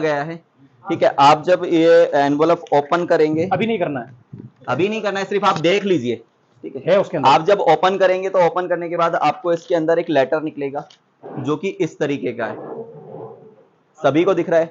गया है। ठीक है, आप जब ये एनवलप ओपन करेंगे, अभी नहीं करना है, अभी नहीं करना है, सिर्फ आप देख लीजिए। ठीक है उसके अंदर। आप जब ओपन करेंगे तो ओपन करने के बाद आपको इसके अंदर एक लेटर निकलेगा जो कि इस तरीके का है, सभी को दिख रहा है।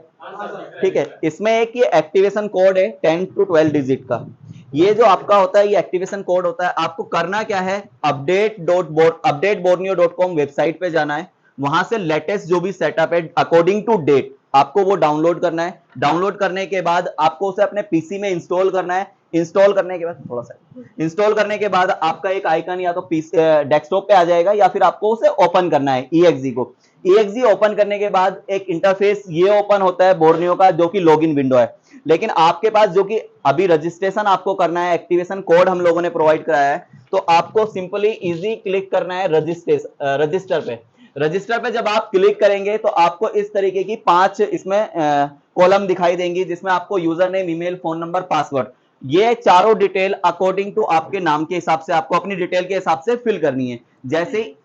ठीक है, इसमें एक ये एक्टिवेशन कोड है 10 to 12 डिजिट का। ये जो आपका होता है ये एक्टिवेशन कोड होता है। आपको करना क्या है, updateborneo.com वेबसाइट पे जाना है, वहां से लेटेस्ट जो भी सेटअप है अकॉर्डिंग टू डेट आपको वो डाउनलोड करना है। डाउनलोड करने के बाद आपको उसे अपने पीसी में इंस्टॉल करना है। इंस्टॉल करने के बाद थोड़ा सा इंस्टॉल करने के बाद आपका एक आइकन या तो डेस्कटॉप पे आ जाएगा या फिर आपको उसे ओपन करना है EXE को। EXE ओपन करने के बाद एक इंटरफेस ये ओपन होता है बोर्नियो का, जो कि लॉगिन विंडो है। लेकिन आपके पास जो कि अभी रजिस्ट्रेशन आपको करना है, एक्टिवेशन कोड हम लोगों ने प्रोवाइड कराया है, तो आपको सिंपली इजी क्लिक करना है रजिस्टर पे। रजिस्टर पे जब आप क्लिक करेंगे तो आपको इस तरीके की 5 इसमें कॉलम दिखाई देंगी, जिसमें आपको user name, email, phone number, password, ये चारों डिटेल अकॉर्डिंग टू आपके नाम के हिसाब से आपको अपनी डिटेल के हिसाब से फिल करनी है। जैसे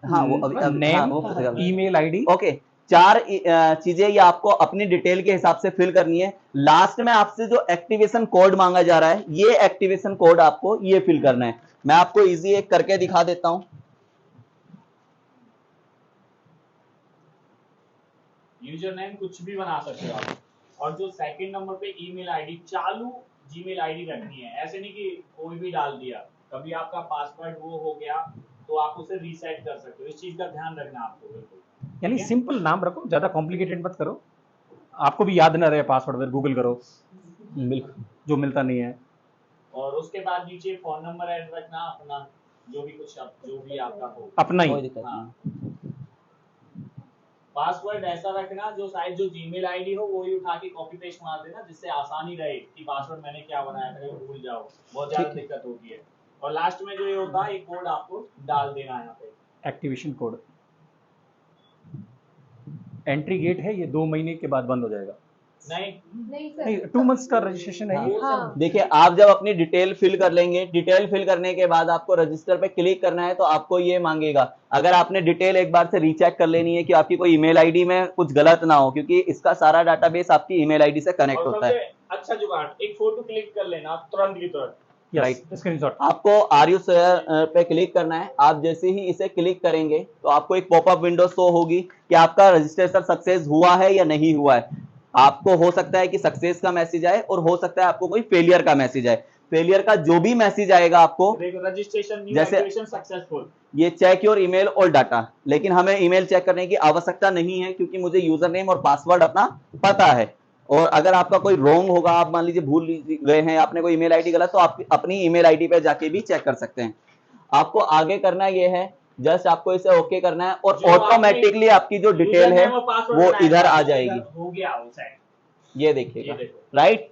हाँ वो अभी नेम, ईमेल आईडी, ओके, 4 चीजें ये आपको अपनी डिटेल के हिसाब से फिल करनी है। लास्ट में आपसे जो एक्टिवेशन कोड मांगा जा रहा है, ये एक्टिवेशन कोड आपको ये फिल करना है। मैं आपको इजी एक करके दिखा देता हूं। यूजर नेम कुछ भी बना सकते हो आप, और जो सेकंड नंबर पे ईमेल आईडी चालू जीमेल आईडी रखनी है। ऐसे नहीं कि कोई भी डाल दिया, कभी आपका पासवर्ड वो हो गया तो आप उसे रीसेट कर सकते हो। इस चीज का ध्यान रखना आपको बिल्कुल। यानी सिंपल नाम रखो, ज्यादा कॉम्प्लिकेटेड मत करो, आपको भी याद ना रहे पासवर्ड, फिर गूगल करो, बिल्कुल जो मिलता नहीं है। और उसके बाद नीचे फोन नंबर ऐड रखना अपना, जो भी कुछ जो भी आपका हो अपना ही। हाँ। पासवर्ड ऐसा रखना जो शायद जो जीमेल आईडी हो वो ही उठा के कॉपी पेस्ट मार देना, जिससे आसानी रहे कि पासवर्ड मैंने क्या बनाया था, भूल जाओ, बहुत ज्यादा दिक्कत होती है। और लास्ट में जो ये होता है, एक कोड आपको डाल देना है यहाँ पे, एक्टिवेशन कोड। एंट्री गेट है, ये 2 महीने के बाद बंद हो जाएगा। नहीं, 2 मंथ्स का रजिस्ट्रेशन है ये। हाँ। देखिए, आप जब अपनी डिटेल फिल कर लेंगे, डिटेल फिल करने के बाद आपको रजिस्टर पे क्लिक करना है, तो आपको ये मांगेगा। अगर आपने डिटेल एक बार से रीचेक कर लेनी है कि आपकी कोई ईमेल आईडी में कुछ गलत ना हो, क्योंकि इसका सारा डाटाबेस आपकी ईमेल आईडी से कनेक्ट होता है। अच्छा जुगाड़, एक फोटो क्लिक कर लेना तुरंत की तुरंत, राइट, स्क्रीनशॉट। आपको आर यू शेयर पे क्लिक करना है। आप जैसे ही इसे क्लिक करेंगे तो आपको एक पॉपअप विंडो शो होगी कि आपका रजिस्ट्रेशन सक्सेस हुआ है या नहीं हुआ है। आपको हो सकता है कि सक्सेस का मैसेज आए और हो सकता है आपको कोई फेलियर का मैसेज आए। फेलियर का जो भी मैसेज आएगा आपको, रजिस्ट्रेशन जैसे सक्सेसफुल, ये चेक योर ईमेल और डाटा, लेकिन हमें ईमेल चेक करने की आवश्यकता नहीं है, क्योंकि मुझे यूजर नेम और पासवर्ड अपना पता है। और अगर आपका कोई रॉन्ग होगा, आप मान लीजिए भूल गए हैं, आपने कोई ईमेल आईडी गलत, तो आप अपनी ईमेल आईडी पे जाके भी चेक कर सकते हैं। आपको आगे करना ये है, जस्ट आपको इसे ओके करना है और ऑटोमेटिकली आपकी जो डिटेल है वो इधर आ जाएगी। हो गया वो सेट, ये देखिएगा, राइट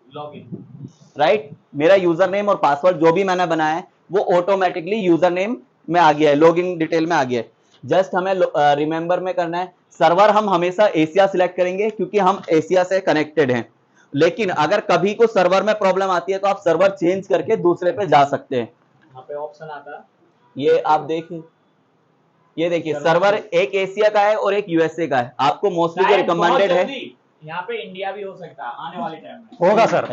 लॉगिन, राइट। मेरा यूजर नेम और पासवर्ड जो भी मैंने बनाया है वो ऑटोमेटिकली यूजर नेम में आ गया है, लॉगिन डिटेल में आ गया है। जस्ट हमें रिमेंबर में करना है। सर्वर हम हमेशा एशिया सिलेक्ट करेंगे, क्योंकि हम एशिया से कनेक्टेड हैं। लेकिन अगर कभी को सर्वर में प्रॉब्लम आती है तो आप सर्वर चेंज करके दूसरे पे जा सकते हैं। यहाँ पे ऑप्शन आता है, ये आप देखिए, ये देखिए सर्वर एक एशिया का है और एक यूएसए का है। आपको मोस्टली जो रिकमेंडेड है, यहाँ पे इंडिया भी हो सकता है आने वाले टाइम में, होगा सर।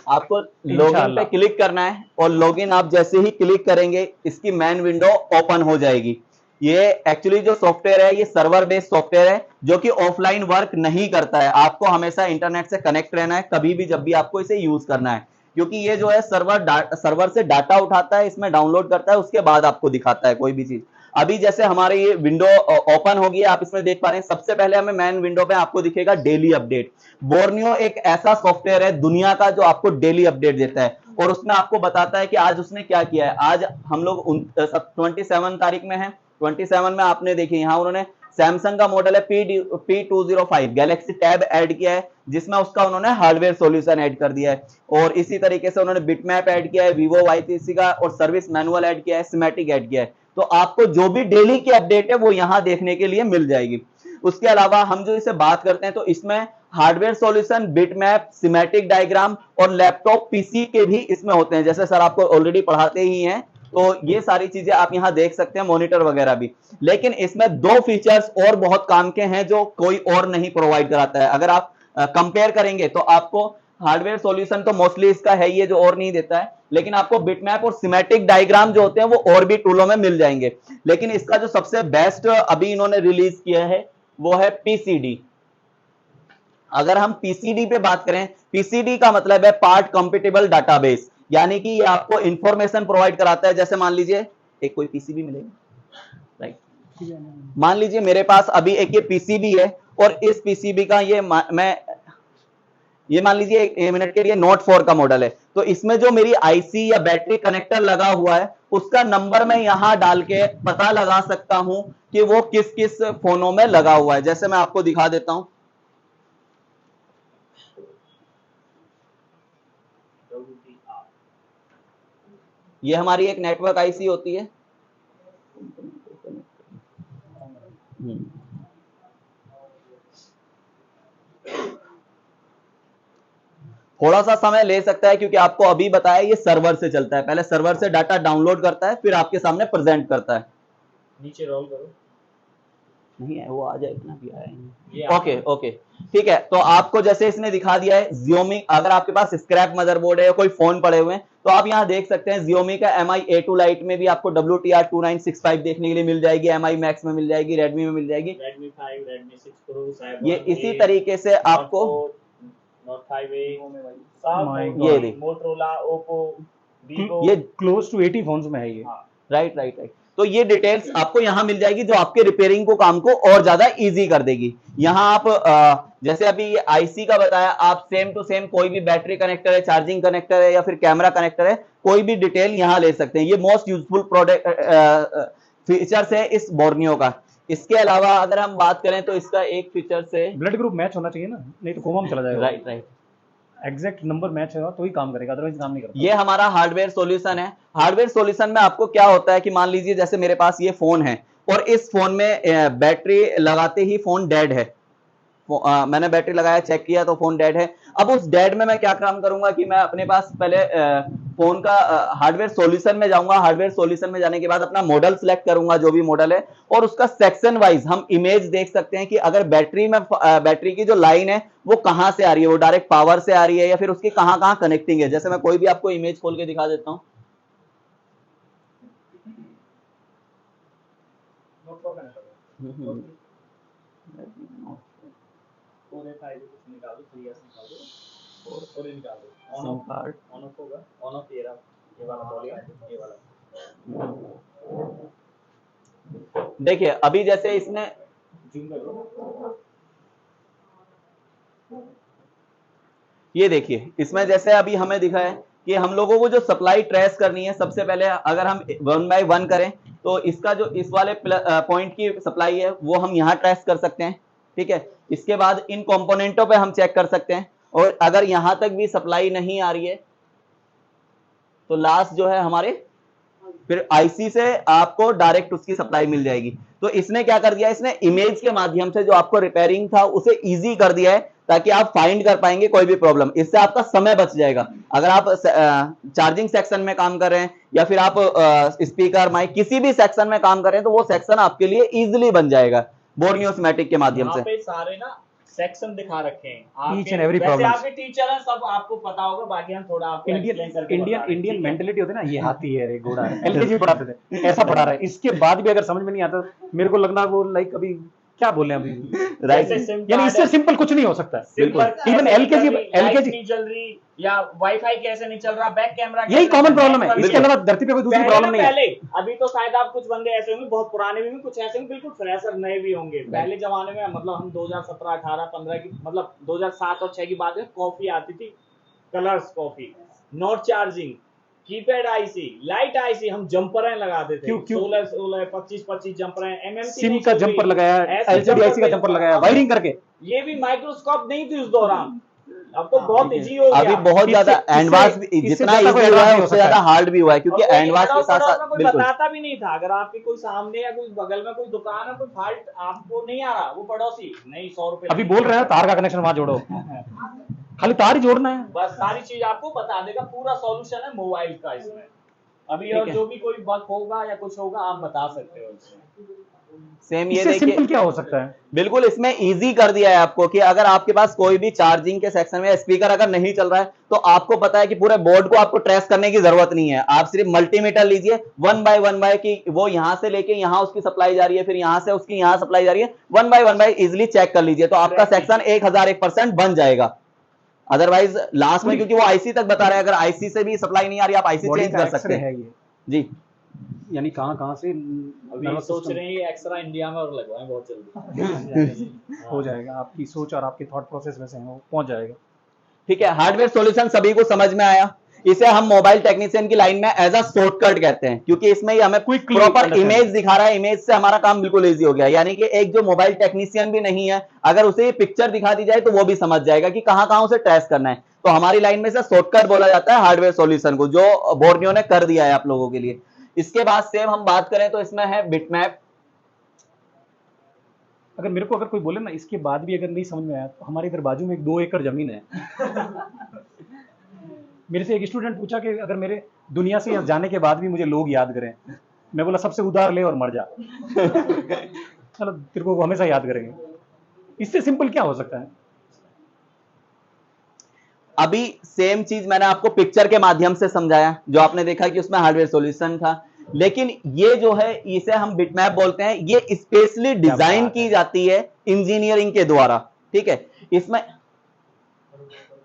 आपको लॉगिन पे क्लिक करना है और लॉगिन आप जैसे ही क्लिक करेंगे इसकी मेन विंडो ओपन हो जाएगी। ये एक्चुअली जो सॉफ्टवेयर है ये सर्वर बेस्ड सॉफ्टवेयर है, जो कि ऑफलाइन वर्क नहीं करता है। आपको हमेशा इंटरनेट से कनेक्ट रहना है कभी भी जब भी आपको इसे यूज करना है, क्योंकि ये जो है सर्वर से डाटा उठाता है, इसमें डाउनलोड करता है, उसके बाद आपको दिखाता है कोई भी चीज। अभी जैसे हमारे ये विंडो ओपन हो गई है, आप इसमें देख पा रहे हैं। सबसे पहले हमें मेन विंडो पे आपको दिखेगा डेली अपडेट। बोर्नियो एक ऐसा सॉफ्टवेयर है दुनिया का जो आपको डेली अपडेट देता है और उसमें आपको बताता है कि आज उसने क्या किया है। आज हम लोग 27 तारीख में है। 27 में आपने देखिए यहाँ उन्होंने सैमसंग का मॉडल है P205 गैलेक्सी टैब ऐड किया है, जिसमें उसका उन्होंने हार्डवेयर सॉल्यूशन ऐड कर दिया है। और इसी तरीके से उन्होंने बिटमैप ऐड किया है, Vivo Y30 का, और सर्विस मैनुअल ऐड किया है, सिमेटिक ऐड किया है। तो आपको जो भी डेली की अपडेट है वो यहाँ देखने के लिए मिल जाएगी। उसके अलावा हम जो इसे बात करते हैं तो इसमें hardware solution, bitmap, semantic diagram और लैपटॉप पीसी के भी इसमें होते हैं। जैसे सर आपको ऑलरेडी पढ़ाते ही हैं तो ये सारी चीजें आप यहाँ देख सकते हैं, मॉनिटर वगैरह भी। लेकिन इसमें 2 फीचर्स और बहुत काम के हैं जो कोई और नहीं प्रोवाइड कराता है। अगर आप कंपेयर करेंगे तो आपको हार्डवेयर सॉल्यूशन तो मोस्टली इसका है ये जो और नहीं देता है, लेकिन आपको बिटमैप और सिमेटिक डायग्राम जो होते हैं वो और भी टूलों में मिल जाएंगे। लेकिन इसका जो सबसे बेस्ट अभी इन्होंने रिलीज किया है वो है पीसीडी। अगर हम पीसीडी पे बात करें, पीसीडी का मतलब है पार्ट कंपैटिबल डाटाबेस, यानी कि ये आपको इंफॉर्मेशन प्रोवाइड कराता है। जैसे मान लीजिए एक कोई पीसीबी मिलेगा, राइट, मान लीजिए मेरे पास अभी एक ये पीसीबी है और इस पीसीबी का ये मान लीजिए 1 मिनट के लिए नोट 4 का मॉडल है, तो इसमें जो मेरी आईसी या बैटरी कनेक्टर लगा हुआ है उसका नंबर मैं यहां डाल के पता लगा सकता हूं कि वो किस किस फोनों में लगा हुआ है। जैसे मैं आपको दिखा देता हूं, ये हमारी एक नेटवर्क आईसी होती है। थोड़ा सा समय ले सकता है क्योंकि आपको अभी बताया ये सर्वर से चलता है, पहले सर्वर से डाटा डाउनलोड करता है फिर आपके सामने प्रेजेंट करता है। नीचे रोल करो, नहीं है वो आ जाए, इतना भी आया। ओके ओके ठीक है, तो आपको जैसे इसने दिखा दिया है Xiaomi, अगर आपके पास स्क्रैप मदरबोर्ड है या कोई फोन पड़े हुए हैं तो आप यहाँ देख सकते हैं Xiaomi का Mi A2 Lite में भी आपको WTR2965 देखने के लिए मिल जाएगी, Mi Max में मिल जाएगी, Redmi में मिल जाएगी, Redmi 5, Redmi 6 Pro, ये इसी तरीके से आपको Note 5A, ये देख Motorola, Oppo, Vivo, ये क्लोज टू 80 फोन्स में है ये। Right right right. तो ये डिटेल्स आपको यहाँ मिल जाएगी जो आपके रिपेयरिंग को काम को और ज्यादा इजी कर देगी। यहाँ आप जैसे अभी ये आईसी का बताया, आप सेम टू सेम कोई भी बैटरी कनेक्टर है, चार्जिंग कनेक्टर है या फिर कैमरा कनेक्टर है, कोई भी डिटेल यहाँ ले सकते हैं। ये मोस्ट यूजफुल प्रोडक्ट फीचर्स है इस बोर्नियो का। इसके अलावा अगर हम बात करें तो इसका एक फीचर से ब्लड ग्रुप मैच होना चाहिए ना, नहीं तो कोमा में चला जाएगा। Right right, exact number match होगा तो ही काम करेगा, अदरवाइज काम नहीं करता। ये हमारा हार्डवेयर सॉल्यूशन है। हार्डवेयर सॉल्यूशन में आपको क्या होता है कि मान लीजिए जैसे मेरे पास ये फोन है और इस फोन में बैटरी लगाते ही फोन डेड है, मैंने बैटरी लगाया, चेक किया तो फोन डेड है। अब उस डेड में मैं क्या काम करूंगा कि मैं अपने पास पहले फोन का हार्डवेयर सॉल्यूशन में जाऊंगा। हार्डवेयर सॉल्यूशन में जाने के बाद अपना मॉडल सिलेक्ट करूंगा जो भी मॉडल है, और उसका सेक्शन वाइज हम इमेज देख सकते हैं कि अगर बैटरी की जो लाइन है वो कहां से आ रही है, वो डायरेक्ट पावर से आ रही है या फिर उसकी कहां कहां कनेक्टिंग है। जैसे मैं कोई भी आपको इमेज खोल के दिखा देता हूं, देखिए अभी जैसे इसने ये देखिए इसमें जैसे अभी हमें दिखा है कि हम लोगों को जो सप्लाई ट्रेस करनी है, सबसे पहले अगर हम 1 बाय 1 करें तो इसका जो इस वाले पॉइंट की सप्लाई है वो हम यहाँ ट्रेस कर सकते हैं, ठीक है। इसके बाद इन कंपोनेंटों पे हम चेक कर सकते हैं, और अगर यहां तक भी सप्लाई नहीं आ रही है तो लास्ट जो है हमारे फिर आईसी से आपको डायरेक्ट उसकी सप्लाई मिल जाएगी। तो इसने क्या कर दिया, इसने इमेज के माध्यम से जो आपको रिपेयरिंग था उसे इजी कर दिया है ताकि आप फाइंड कर पाएंगे कोई भी प्रॉब्लम। इससे आपका समय बच जाएगा। अगर आप चार्जिंग सेक्शन में काम कर रहे हैं या फिर आप स्पीकर माइक किसी भी सेक्शन में काम कर रहे हैं तो वो सेक्शन आपके लिए इजिली बन जाएगा बोर्नियो सिमेटिक के माध्यम से। पे सारे ना सेक्शन दिखा रखे हैं, ईच एंड एवरी प्रॉब्लम। आपके टीचर हैं, सब आपको पता होगा, बाकी हम थोड़ा आपको इंडियन मेंटेलिटी होती है ना, ये हाथी है रे घोड़ा है, एलकेजी में पढ़ाते थे ऐसा पढ़ा रहा है। इसके बाद भी अगर समझ में नहीं आता मेरे को लगना वो लाइक अभी क्या बोले अभी, राइट, यानी इससे सिंपल कुछ नहीं हो सकता। इवन एलकेजी चल रही या वाईफाई कैसे नहीं चल रहा, बैक कैमरा, यही कॉमन प्रॉब्लम है। इसके अलावा धरती पे कोई दूसरी प्रॉब्लम नहीं है। पहले अभी तो शायद आप कुछ बंदे ऐसे होंगे बहुत पुराने भी, कुछ ऐसे बिल्कुल फ्रेशर नए भी होंगे। पहले जमाने में मतलब हम 2017, 18, 15 की मतलब 2007 और 6 की बात है, कॉफी आती थी, colours coffee, not charging, keypad IC, light IC, हम जंपर लगाते थे, 16 25 जंपर, एमएमसी सिम का जंपर लगाया, एलसीडी आईसी का जंपर लगाया, वायरिंग करके। ये भी माइक्रोस्कोप नहीं थी उस दौरान, अब तो बहुत इजी हो गया। अभी बहुत ज्यादा एडवांस, जितना इजी हुआ है उससे ज्यादा हार्ड भी हुआ है, क्योंकि एडवांस के साथ साथ कोई बताता भी नहीं था। अगर आपके कोई सामने या कोई बगल में कोई दुकान है, कोई फॉल्ट आपको नहीं आ रहा, वो पड़ोसी नहीं 100 रुपए अभी बोल रहे हैं तार का कनेक्शन वहां जोड़ो, खाली तार ही जोड़ना है, बस सारी चीज आपको बता देगा। पूरा सॉल्यूशन है मोबाइल का इसमें। अभी और जो भी कोई बग होगा या कुछ होगा आप बता सकते हो उससे। सेम ये इससे सिंपल देखिए, क्या हो सकता है? बिल्कुल इसमें इजी कर दिया है आपको कि अगर आपके पास कोई भी चार्जिंग के सेक्शन में स्पीकर अगर नहीं चल रहा है तो आपको पता है कि पूरे बोर्ड को आपको ट्रेस करने की जरूरत नहीं है। आप सिर्फ मल्टीमीटर लीजिए, वन बाय की वो यहां से लेके यहां उसकी सप्लाई जा रही है, फिर यहां से उसकी यहां सप्लाई जा रही है, वन बाय इजिली चेक कर लीजिए, तो आपका सेक्शन 1001% बन जाएगा। अदरवाइज लास्ट में क्योंकि वो आईसी तक बता रहे हैं, अगर आईसी से भी सप्लाई नहीं आ रही आप आईसी बॉडी चेंज का कर सकते एक्सरे हैं है ये, जी। यानी कहाँ से अभी nervous सोच system रहे हैं एक्स्ट्रा इंडिया में और लगवाएं बहुत जल्दी। हो जाएगा। आपकी सोच और आपके थॉट प्रोसेस वैसे हैं, वो पहुंच जाएगा। ठीक है, हार्डवेयर सॉल्यूशन सभी को समझ में आया। इसे हम मोबाइल टेक्नीशियन की लाइन में एज अ शॉर्टकट कहते हैं, क्योंकि इसमें ही हमें Quickly प्रॉपर understand। इमेज दिखा रहा है, इमेज से हमारा काम बिल्कुल इजी हो गया। यानी कि एक जो मोबाइल टेक्नीशियन भी नहीं है, अगर उसे ये पिक्चर दिखा दी जाए तो वो भी समझ जाएगा कि कहां कहां उसे ट्रेस करना है। तो हमारी लाइन में से शॉर्टकट बोला जाता है हार्डवेयर सॉल्यूशन को, जो बोर्नियो ने कर दिया है आप लोगों के लिए। इसके बाद सेम हम बात करें तो इसमें है बिटमैप। अगर मेरे को अगर कोई बोले ना इसके बाद भी अगर नहीं समझ में आया, तो हमारे इधर बाजू में एक 2 एकड़ जमीन है। मेरे से एक स्टूडेंट पूछा कि अगर मेरे दुनिया से यहाँ जाने के बाद भी मुझे लोग याद करें, मैं बोला सबसे उधार ले और मर जा। चलो तेरे को वो हमेशा याद करेंगे। इससे सिंपल क्या हो सकता है? अभी सेम चीज मैंने आपको पिक्चर के माध्यम से समझाया, जो आपने देखा कि उसमें हार्डवेयर सॉल्यूशन था, लेकिन ये जो है इसे हम बिटमैप बोलते हैं। ये स्पेशली डिजाइन की जाती है इंजीनियरिंग के द्वारा, ठीक है। इसमें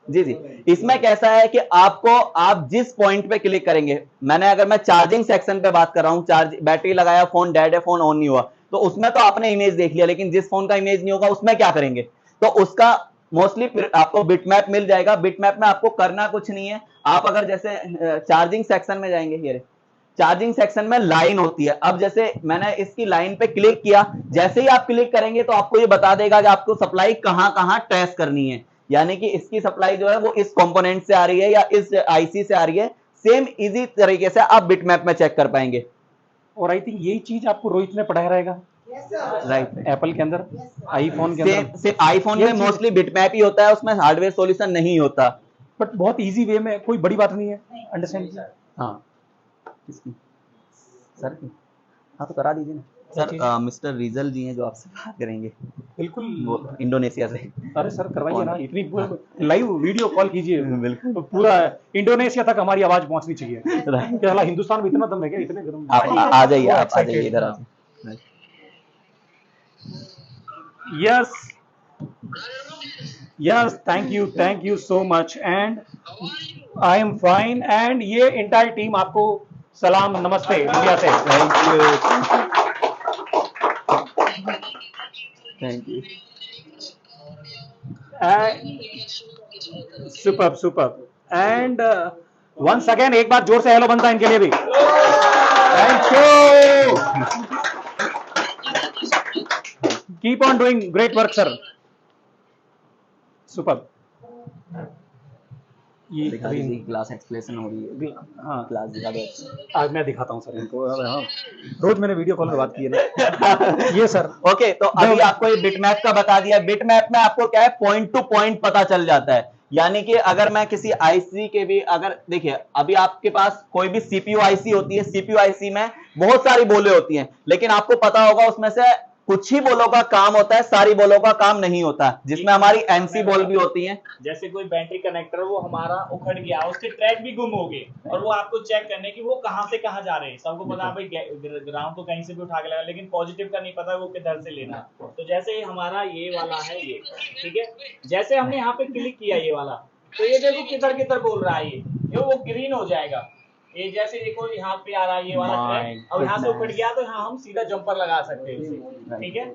जी इसमें कैसा है कि आप जिस पॉइंट पे क्लिक करेंगे, अगर मैं चार्जिंग सेक्शन पे बात कर रहा हूं, चार्ज बैटरी लगाया, फोन डेड है, फोन ऑन नहीं हुआ, तो उसमें तो आपने इमेज देख लिया, लेकिन जिस फोन का इमेज नहीं होगा उसमें क्या करेंगे? तो उसका मोस्टली आपको बिटमैप मिल जाएगा। बिटमैप में आपको करना कुछ नहीं है। आप अगर जैसे चार्जिंग सेक्शन में जाएंगे, ये चार्जिंग सेक्शन में लाइन होती है। अब जैसे मैंने इसकी लाइन पे क्लिक किया, जैसे ही आप क्लिक करेंगे तो आपको ये बता देगा कि आपको सप्लाई कहां कहां ट्रेस करनी है। यानी कि इसकी सप्लाई जो है वो इस कंपोनेंट से आ रही है या इस आईसी से आ रही है। सेम इजी तरीके से आप बिटमैप में चेक कर पाएंगे। और आई थिंक यही चीज आपको रोहित ने पढ़ाया रहेगा, राइट। एप्पल के अंदर, आईफोन के अंदर। सिर्फ आईफोन में मोस्टली बिटमैप ही होता है, उसमें हार्डवेयर सॉल्यूशन नहीं होता। बट बहुत इजी वे में, कोई बड़ी बात नहीं है अंडरस्टैंड। हाँ सर, हाँ तो करा दीजिए ना सर। मिस्टर रिजल जी हैं जो आपसे बात करेंगे, बिल्कुल, वो इंडोनेशिया से। अरे सर करवाइए ना, इतनी लाइव वीडियो कॉल कीजिए, बिल्कुल पूरा इंडोनेशिया तक हमारी आवाज पहुंचनी चाहिए। क्या हाल, हिंदुस्तान में इतना दम है क्या? इतने गर्म आ जाइए, आप आ जाइए इधर। Yes thank you so much and I am fine. And ये एंटायर टीम आपको सलाम नमस्ते इंडिया से। Thank you. Super and once again एक बार जोर से हेलो बनता है इनके लिए भी। Thank you, keep on doing great work sir. Super. ये क्लास एक्सप्लेनेशन हो रही है। हाँ क्लास दिखा दो। आज मैं दिखाता हूँ सर इनको। हाँ रोज मैंने वीडियो कॉल पे बात की है ना। ये सर ओके, तो अभी आपको ये बिटमैप का बता दिया। बिटमैप में आपको क्या है, पॉइंट टू पॉइंट पता चल जाता है। यानी कि अगर मैं किसी आईसी के भी, अगर देखिए अभी आपके पास कोई भी सीपीयू आईसी होती है, सीपीयू आईसी में बहुत सारी बोले होती हैं, लेकिन आपको पता होगा उसमें से कुछ ही बोलों का काम होता है, सारी बोलों का काम नहीं होता, जिसमें हमारी एनसी बोल भी होती हैं। जैसे कोई बैटरी कनेक्टर वो हमारा उखड़ गया, उसके ट्रैक भी गुम हो गए, और वो आपको चेक करने की वो कहां से कहां जा रहे हैं। सबको पता भाई ग्राउंड तो कहीं से भी उठा के लगा, लेकिन पॉजिटिव का नहीं पता वो किधर से लेना। तो जैसे हमारा ये वाला है, ये ठीक है, जैसे हमने यहाँ पे क्लिक किया ये वाला, तो ये देखो किधर किधर बोल रहा है, ये वो ग्रीन हो जाएगा। ये जैसे देखो यहाँ पे आ रहा है ये वाला ट्रैक, अब यहाँ से उखड़ गया तो यहाँ हम सीधा जंपर लगा सकते हैं। ठीक है,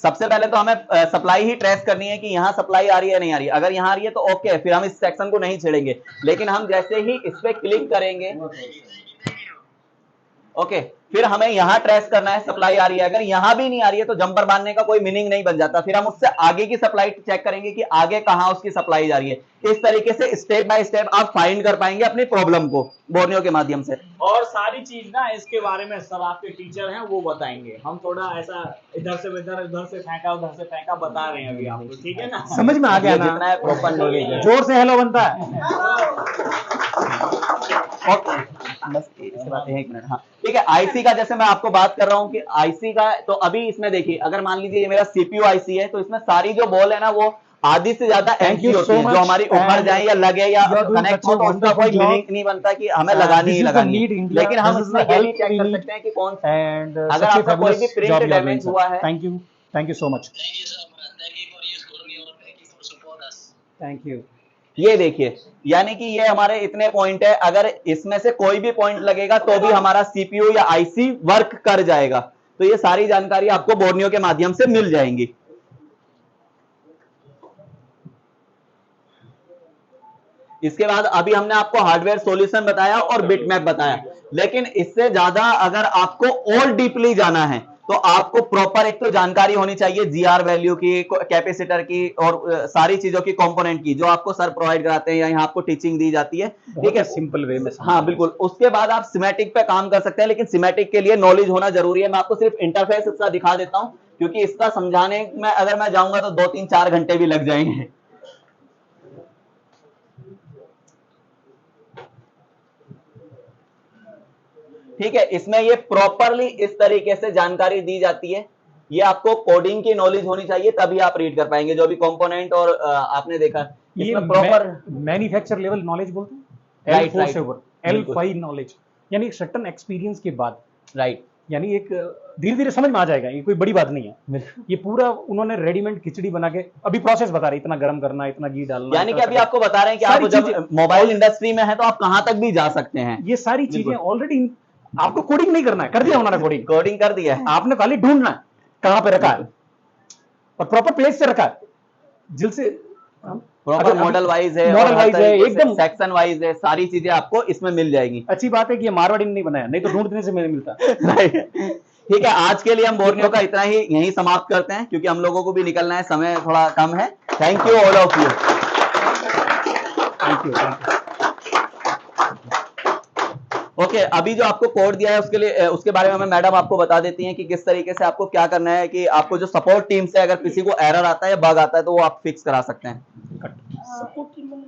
सबसे पहले तो हमें सप्लाई ही ट्रेस करनी है कि यहाँ सप्लाई आ रही है नहीं आ रही है। अगर यहाँ आ रही है तो ओके, फिर हम इस सेक्शन को नहीं छेड़ेंगे। लेकिन हम जैसे ही इस पे क्लिक करेंगे, ओके, फिर हमें यहाँ ट्रेस करना है सप्लाई आ रही है। अगर यहाँ भी नहीं आ रही है तो जंपर बांधने का कोई मीनिंग नहीं बन जाता। फिर हम उससे आगे की सप्लाई चेक करेंगे कि आगे कहाँ उसकी सप्लाई जा रही है। इस तरीके से स्टेप बाय स्टेप आप फाइंड कर पाएंगे अपनी प्रॉब्लम को बोर्नियो के माध्यम से। और सारी चीज ना इसके बारे में सब आपके टीचर हैं वो बताएंगे। हम थोड़ा ऐसा इधर से इधर, उधर से फेंका, उधर से फेंका बता रहे हैं अभी आपको। ठीक है ना, समझ में आ गया ना? जितना है प्रॉपर नॉलेज है। जोर से हेलो बनता है। ओके। बस इसके बाद एक मिनट, हाँ ठीक है। आईसी का जैसे मैं आपको बात कर रहा हूँ कि आईसी का, तो अभी इसमें देखिए, अगर मान लीजिए ये मेरा सीपीयू आईसी है, तो इसमें सारी जो बॉल है ना वो आधी से ज्यादा एमसी होती है, जो हमारी उखड़ जाए या लगे या कनेक्ट हो, तो उसका कोई मीनिंग नहीं बनता कि हमें लगानी ही लगानी है। लेकिन हम इसमें ये भी चेक कर सकते हैं कि कौन, अगर आपका कोई भी प्रिंट डैमेज हुआ है। Thank you so much, thank you. ये देखिए, यानी कि ये हमारे इतने पॉइंट है, अगर इसमें से कोई भी पॉइंट लगेगा तो भी हमारा सीपीयू या आईसी वर्क कर जाएगा। तो ये सारी जानकारी आपको बोर्नियो के माध्यम से मिल जाएंगी। इसके बाद अभी हमने आपको हार्डवेयर सॉल्यूशन बताया और बिटमैप बताया, लेकिन इससे ज्यादा अगर आपको और डीपली जाना है तो आपको प्रॉपर एक तो जानकारी होनी चाहिए जीआर वैल्यू की, कैपेसिटर की और सारी चीजों की, कंपोनेंट की, जो आपको सर प्रोवाइड कराते हैं या यहाँ आपको टीचिंग दी जाती है, ठीक है, सिंपल वे में। हाँ बिल्कुल। उसके बाद आप सिमेटिक पे काम कर सकते हैं, लेकिन सिमेटिक के लिए नॉलेज होना जरूरी है। मैं आपको सिर्फ इंटरफेस इसका दिखा देता हूँ, क्योंकि इसका समझाने में अगर मैं जाऊंगा तो 2-3-4 घंटे भी लग जाएंगे। ठीक है, इसमें ये प्रॉपरली इस तरीके से जानकारी दी जाती है। ये आपको कोडिंग की नॉलेज होनी चाहिए, तभी आप रीड कर पाएंगे। जो भी कंपोनेंट और आपने देखा, ये प्रॉपर मैन्युफैक्चर लेवल नॉलेज बोलते हैं, L4 से ऊपर, L5 नॉलेज, यानी एक सर्टेन एक्सपीरियंस के बाद, राइट, यानी एक धीरे धीरे समझ में आ जाएगा। ये कोई बड़ी बात नहीं है। ये पूरा उन्होंने रेडीमेड खिचड़ी बना के अभी प्रोसेस बता रहे, इतना गर्म करना, इतना घी डालना, यानी कि अभी आपको बता रहे हैं कि आप जब मोबाइल इंडस्ट्री में है तो आप कहां तक भी जा सकते हैं। ये सारी चीजें ऑलरेडी, आपको कोडिंग नहीं करना है, कर दिया उन्होंने कोडिंग कर दिया है। आपने खाली ढूंढना है कहां पे रखा है और प्रॉपर प्लेस से रखा है, जिल से प्रॉपर मॉडल वाइज है, एकदम सेक्शन वाइज है, सारी चीजें आपको इसमें मिल जाएगी। अच्छी बात है कि ये मारवाड़ी ने नहीं बनाया, नहीं तो ढूंढने से नहीं मिलता। ठीक है, आज के लिए हम बोर्नियो का इतना ही यहीं समाप्त करते हैं, क्योंकि हम लोगों को भी निकलना है, समय थोड़ा कम है। Thank you all of you. Thank you. Okay, अभी जो आपको कोड दिया है उसके लिए, उसके बारे में मैडम आपको बता देती हैं कि किस तरीके से आपको क्या करना है, कि आपको जो सपोर्ट टीम से अगर किसी को एरर आता है या बग आता है तो वो आप फिक्स करा सकते हैं।